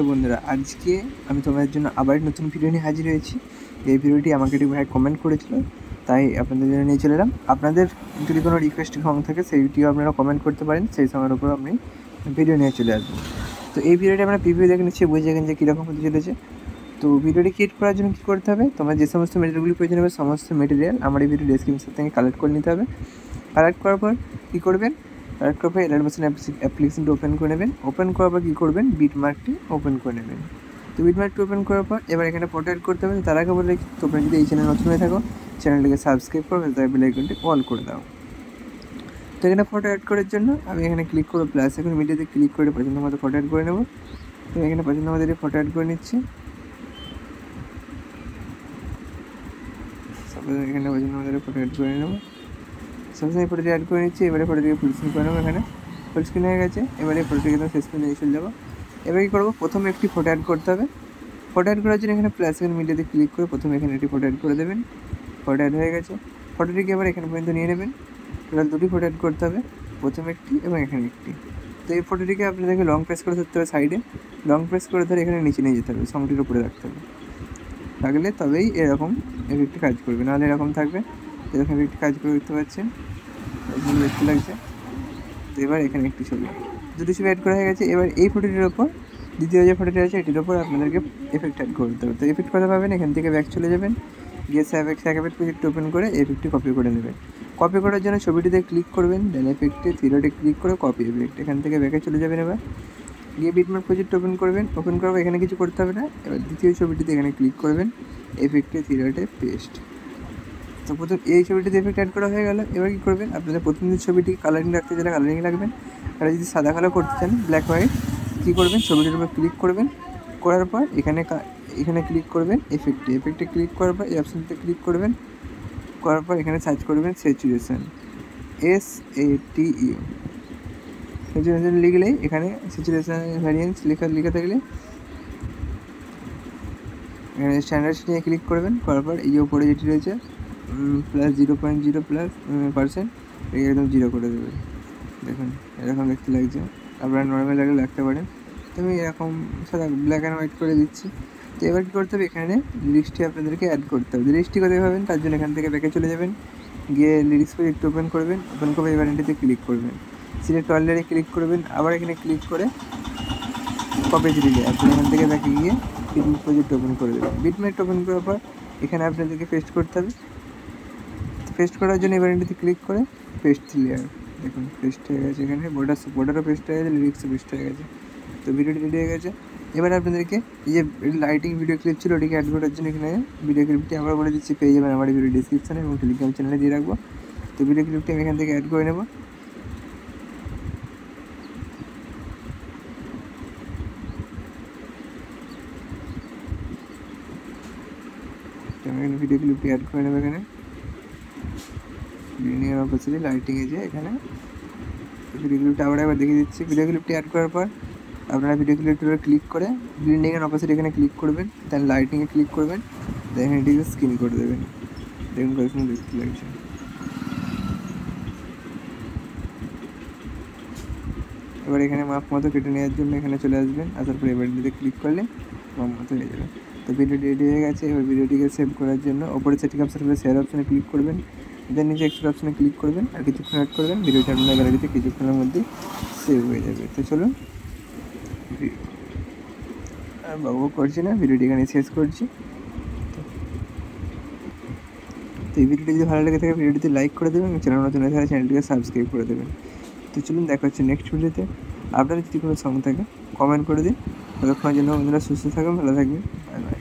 তো বন্ধুরা, আজকে আমি তোমাদের জন্য আবার নতুন ভিডিও নিয়ে হাজির হয়েছি। এই ভিডিওটি আমাকে একটি ভাই কমেন্ট করেছিল, তাই আপনাদের জন্য নিয়ে চলে এলাম। আপনাদের যদি কোনো রিকোয়েস্ট সং থাকে সেইটিও আপনারা কমেন্ট করতে পারেন, সেই সঙ্গের উপর আমি ভিডিও নিয়ে চলে আসবো। তো এই ভিডিওটি আমরা প্রিভিউ দেখে নিচ্ছি, বুঝে গেছেন যে কীরকম হতে চলেছে। তো ভিডিওটি ক্রিয়েট করার জন্য কী করতে হবে, তোমার যে সমস্ত মেটেরিয়ালগুলি প্রয়োজন হবে সমস্ত মেটেরিয়াল আমার এই ভিডিও ডেসক্রিপশন থেকে কালেক্ট করে নিতে হবে। কালেক্ট করার পর কী করবেন, কালেক্ট করার পর অ্যাডমিশন অ্যাপ্লিকেশনটি ওপেন করে নেবেন। ওপেন করার পর কী করবেন, বিটমার্কটি ওপেন করে নেবেন। তো বিটমার্কটি ওপেন করার পর এবার এখানে ফটো অ্যাড করতে হবে। তার আগে বলে তোমরা যদি এই চ্যানেল নতুন হয়ে থাকো, চ্যানেলটিকে সাবস্ক্রাইব করবে, তাই বেল আইকনটি অল করে দাও। তো এখানে ফটো অ্যাড করার জন্য আমি এখানে ক্লিক করবো, প্লাস এখন মিডিয়াতে ক্লিক করে পছন্দ মতো ফটো অ্যাড করে নেব। তো এখানে পছন্দ মতো ফটো অ্যাড করে নিচ্ছি। এখানে পছন্দ মতো ফটো অ্যাড করে নেব। সবসময় ফটোটি অ্যাড করে নিচ্ছি। এবারে ফটোটিকে ফুল স্ক্রিন করে নেবো। এখানে ফুল স্ক্রিন হয়ে গেছে। এবারে ফটোটিকে তো শেষ করে নিয়ে চলে যাবো। এবার কী করবো, প্রথমে একটি ফটো অ্যাড করতে হবে। ফটো অ্যাড করার জন্য এখানে প্লাস এখানে মিডিয়াতে ক্লিক করে প্রথমে এখানে একটি ফটো অ্যাড করে দেবেন। ফটো অ্যাড হয়ে গেছে। ফটোটিকে এবার এখানে পর্যন্ত নিয়ে নেবেন। টোটাল দুটি ফটো অ্যাড করতে হবে, প্রথমে একটি এবং এখানে একটি। তো এই ফটোটিকে আপনাদেরকে লং প্রেস করে ধরতে হবে, সাইডে লং প্রেস করে ধরে এখানে নিচে নিয়ে যেতে হবে, সংটির উপরে রাখতে হবে। রাখলে তবেই এরকম এফেক্টটি কাজ করবে, নাহলে এরকম থাকবে। এরকম এফেক্টটি কাজ করে দেখতে পাচ্ছেন, দেখতে লাগছে। তো এবার এখানে একটি ছবি, দুটি ছবি অ্যাড করা হয়ে গেছে। এবার এই ফটোটির ওপর দ্বিতীয় যে ফটোটি আছে এটির ওপর আপনাদেরকে এফেক্ট অ্যাড করতে হবে। তো এফেক্ট কথা পাবেন, এখান থেকে ব্যাক চলে যাবেন, গিয়ে স্যাকেট প্রজেক্ট ওপেন করে এফেক্টটি কপি করে নেবেন। কপি করার জন্য ছবিটিতে ক্লিক করবেন, দেন এফেক্টে থ্রিডটে ক্লিক করে কপি এফেক্ট, এখান থেকে ব্যাকে চলে যাবেন। এবার গিয়ে বিটমার্ক প্রজেক্ট ওপেন করবেন। ওপেন করার এখানে কিছু করতে হবে না। এবার দ্বিতীয় ছবিটিতে এখানে ক্লিক করবেন, এফেক্টে থ্রিডটে পেস্ট। তো প্রথম এই ছবিটিতে এফেক্ট অ্যাড করা হয়ে গেল। এবার কী করবেন, আপনাদের প্রথম যে ছবিটি কালারিং রাখতে চাইলে কালারিং রাখবেন, আর যদি সাদা কালো করতে চান ব্ল্যাক হোয়াইট, কী করবেন, ছবিটির উপর ক্লিক করবেন। করার পর এখানে ক্লিক করবেন এফেক্টে ক্লিক করার পর এই অপশানটিতে ক্লিক করবেন। করার পর এখানে সার্চ করবেন স্যাচুরেশন, SATU। স্যাচুরেশন লিখলেই এখানে স্যাচুরেশন ভ্যারিয়েন্স লেখা থাকলে এখানে স্ট্যান্ডার্ড নিয়ে ক্লিক করবেন। করার পর এই যে উপরে যেটি রয়েছে প্লাস 0.0% এই একদম 0 করে দেবেন। দেখুন এরকম দেখতে লাগছে, আপনারা নর্মাল লাগলে রাখতে পারেন। তো আমি এরকম সাদা ব্ল্যাক অ্যান্ড হোয়াইট করে দিচ্ছি। তো এবার কী করতে হবে, এখানে লিরিক্সটি আপনাদেরকে অ্যাড করতে হবে। লিরিক্সটি কোথায় পাবেন, তার জন্য এখান থেকে ব্যাকে চলে যাবেন, গিয়ে লিরিক্স প্রজেক্ট ওপেন করবেন। ওপেন করে এবার এটিতে ক্লিক করবেন, সিলেক্ট অল লেয়ারে ক্লিক করবেন। আবার এখানে ক্লিক করে কপি দিলে আপনি এখান থেকে ব্যাকে গিয়ে বিটমার্ক প্রজেক্ট ওপেন করে দেবেন। বিটমার্ক ওপেন করার পর এখানে আপনাদেরকে পেস্ট করতে হবে। পেস্ট করার জন্য এবার এটিতে ক্লিক করে পেস্ট লেয়ার, দেখুন পেস্ট হয়ে গেছে। এখানে বর্ডারও পেস্ট হয়ে গেছে, লিরিক্সও পেস্ট হয়ে গেছে। তো ভিডিওটি রেডি হয়ে গেছে। এবার আপনাদেরকে এই যে লাইটিং ভিডিও ক্লিপ ছিল ওটিকে অ্যাড করার জন্য এখানে ভিডিও ক্লিপটি আমরা বলে দিচ্ছি, পেয়ে যাবেন আমার ভিডিও ডিসক্রিপশানে এবং টেলিগ্রাম চ্যানেলে দিয়ে রাখবো। তো ভিডিও ক্লিপটি আমি এখান থেকে অ্যাড করে নেব। আমি এখানে ভিডিও ক্লিপটি অ্যাড করে নেব। এখানে লিনিয়ার অপোজিটে লাইটিংয়ে যে এখানে ভিডিও ক্লিপটা আবার একবার দেখিয়ে দিচ্ছি। ভিডিও ক্লিপটি অ্যাড করার পর আপনারা ভিডিও ক্লিপটির উপর ক্লিক করে ব্লেন্ডিংয়ের অপোজিট এখানে ক্লিক করবেন, দেন লাইটিংয়ে ক্লিক করবেন, দেন এখানে এটিকে স্ক্রিন করে দেবেন। দেখুন কয়েকজন দেখতে লাগছে। এবার এখানে মাপ মতো কেটে নেওয়ার জন্য এখানে চলে আসবেন, আসার পরে এবার এটিতে ক্লিক করলে মাপ মতো হয়ে যাবে। তো ভিডিওটি রেডি হয়ে গেছে। এবার ভিডিওটিকে সেভ করার জন্য ওপরে সেটিং অপশান করে শেয়ার অপশানে ক্লিক করবেন, দেন নিচে এক্সট্রা অপশানে ক্লিক করবেন আর কিছুক্ষণ ওয়েট করবেন। ভিডিওটি আপনার গ্যালারিতে কিছুক্ষণের মধ্যে সেভ হয়ে যাবে। তো চলুন আর বাবু করছি না, ভিডিওটি এখানে শেষ করছি। তো এই ভিডিওটি যদি ভালো লেগে থাকে ভিডিওটিতে লাইক করে দেবেন এবং চ্যানেল নতুন হয়ে থাকলে চ্যানেলটিকে সাবস্ক্রাইব করে দেবেন। তো চলুন দেখা হচ্ছে নেক্সট ভিডিওতে। আপনাদের যদি কোনো সং থাকে কমেন্ট করে দিন। ততক্ষণের জন্য বন্ধুরা সুস্থ থাকবেন, ভালো থাকবেন। Bye bye.